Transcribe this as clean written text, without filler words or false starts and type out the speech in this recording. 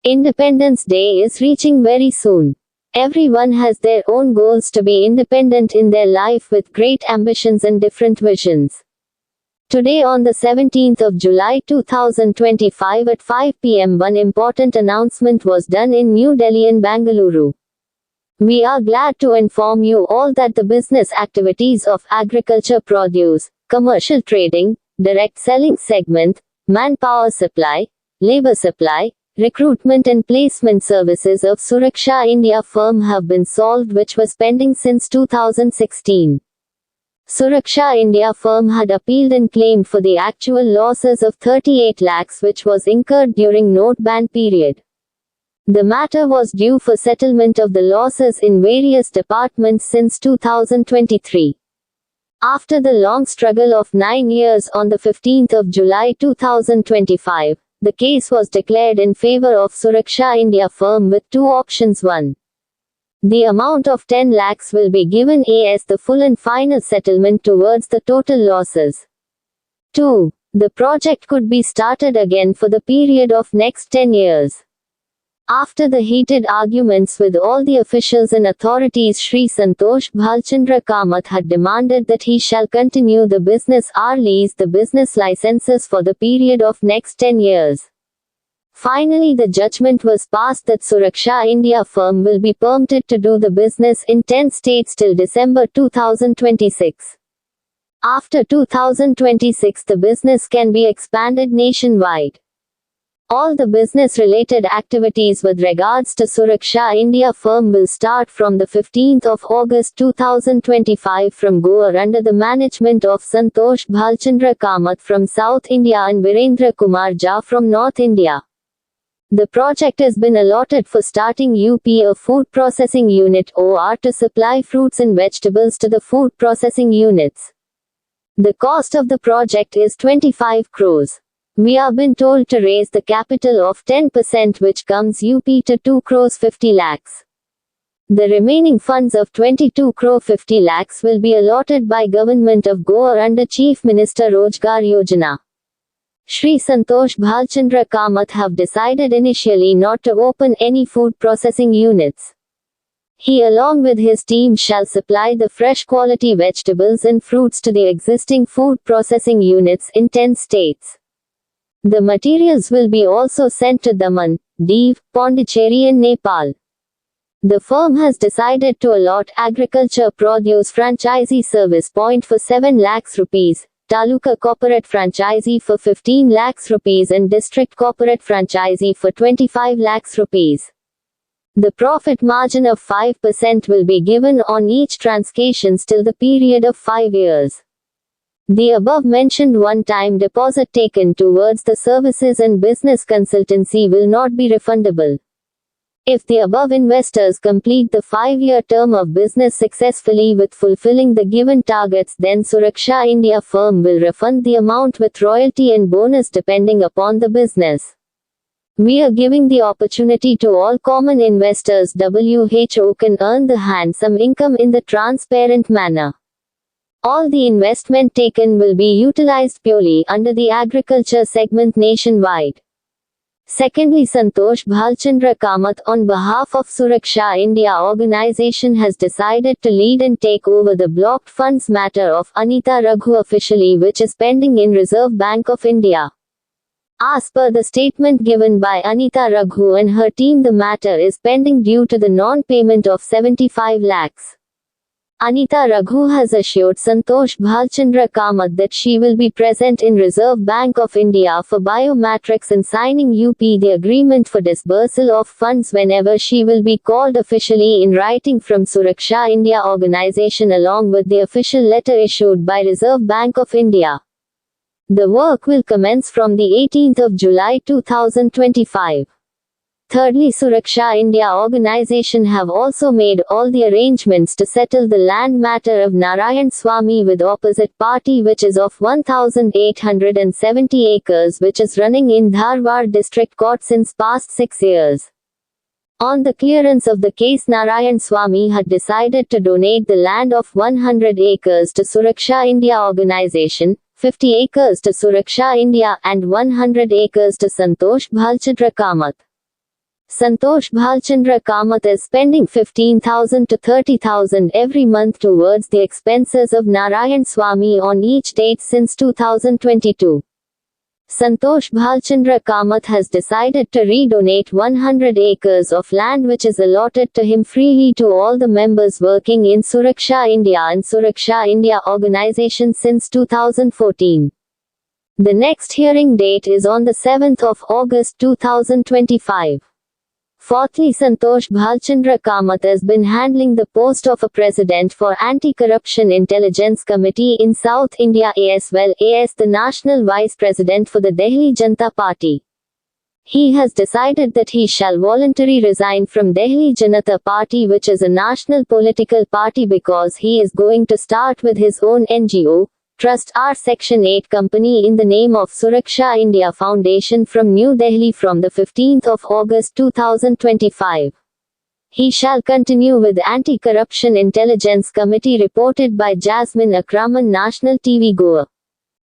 Independence Day is reaching very soon. Everyone has their own goals to be independent in their life with great ambitions and different visions. Today on the 17th of July 2025 at 5 pm one important announcement was done in New Delhi and Bangalore. We are glad to inform you all that the business activities of agriculture produce, commercial trading, direct selling segment, manpower supply, labor supply, recruitment and placement services of Suraksha India firm have been solved, which was pending since 2016. Suraksha India firm had appealed and claimed for the actual losses of 38 lakhs which was incurred during note ban period. The matter was due for settlement of the losses in various departments since 2023. After the long struggle of 9 years, on the 15th of July 2025, the case was declared in favor of Suraksha India firm with two options. 1. The amount of 10 lakhs will be given as the full and final settlement towards the total losses. 2. The project could be started again for the period of next 10 years. After the heated arguments with all the officials and authorities, Shri Santosh Bhalchandra Kamath had demanded that he shall continue the business or lease the business licenses for the period of next 10 years. Finally, the judgment was passed that Suraksha India firm will be permitted to do the business in 10 states till December 2026. After 2026, the business can be expanded nationwide. All the business-related activities with regards to Suraksha India firm will start from the 15th of August 2025 from Goa under the management of Santosh Bhalchandra Kamath from South India and Virendra Kumar Jha from North India. The project has been allotted for starting UP a food processing unit or to supply fruits and vegetables to the food processing units. The cost of the project is 25 crores. We have been told to raise the capital of 10%, which comes UP to 2 crores 50 lakhs. The remaining funds of 22 crore 50 lakhs will be allotted by Government of Goa under Chief Minister Rojgar Yojana. Shri Santosh Bhalchandra Kamath have decided initially not to open any food processing units. He along with his team shall supply the fresh quality vegetables and fruits to the existing food processing units in 10 states. The materials will be also sent to Daman, Diu, Pondicherry and Nepal. The firm has decided to allot agriculture produce franchisee service point for 7 lakhs rupees, Taluka corporate franchisee for 15 lakhs rupees and district corporate franchisee for 25 lakhs rupees. The profit margin of 5% will be given on each transaction till the period of 5 years. The above-mentioned one-time deposit taken towards the services and business consultancy will not be refundable. If the above investors complete the 5-year term of business successfully with fulfilling the given targets, then Suraksha India firm will refund the amount with royalty and bonus depending upon the business. We are giving the opportunity to all common investors who can earn the handsome income in the transparent manner. All the investment taken will be utilized purely under the agriculture segment nationwide. Secondly, Santosh Bhalchandra Kamath on behalf of Suraksha India organization has decided to lead and take over the blocked funds matter of Anita Raghu officially, which is pending in Reserve Bank of India. As per the statement given by Anita Raghu and her team, the matter is pending due to the non-payment of 75 lakhs. Anita Raghu has assured Santosh Bhalchandra Kamath that she will be present in Reserve Bank of India for biometrics and signing the agreement for disbursal of funds whenever she will be called officially in writing from Suraksha India organization along with the official letter issued by Reserve Bank of India. The work will commence from the 18th of July 2025. Thirdly, Suraksha India organization have also made all the arrangements to settle the land matter of Narayan Swamy with opposite party, which is of 1870 acres, which is running in Dharwad district court since past 6 years. On the clearance of the case, Narayan Swamy had decided to donate the land of 100 acres to Suraksha India organization, 50 acres to Suraksha India and 100 acres to Santosh Bhalchandra Kamath. Santosh Bhalchandra Kamath is spending 15,000 to 30,000 every month towards the expenses of Narayan Swamy on each date since 2022. Santosh Bhalchandra Kamath has decided to redonate 100 acres of land which is allotted to him freely to all the members working in Suraksha India and Suraksha India organization since 2014. The next hearing date is on the 7th of August 2025. Fourthly, Santosh Bhalchandra Kamath has been handling the post of a president for Anti-Corruption Intelligence Committee in South India as well as the national vice president for the Delhi Janata Party. He has decided that he shall voluntarily resign from Delhi Janata Party, which is a national political party, because he is going to start with his own NGO, Trust R Section 8 company in the name of Suraksha India Foundation from New Delhi from the 15th of August 2025. He shall continue with Anti-Corruption Intelligence Committee, reported by Jasmine Akraman, National TV Goa.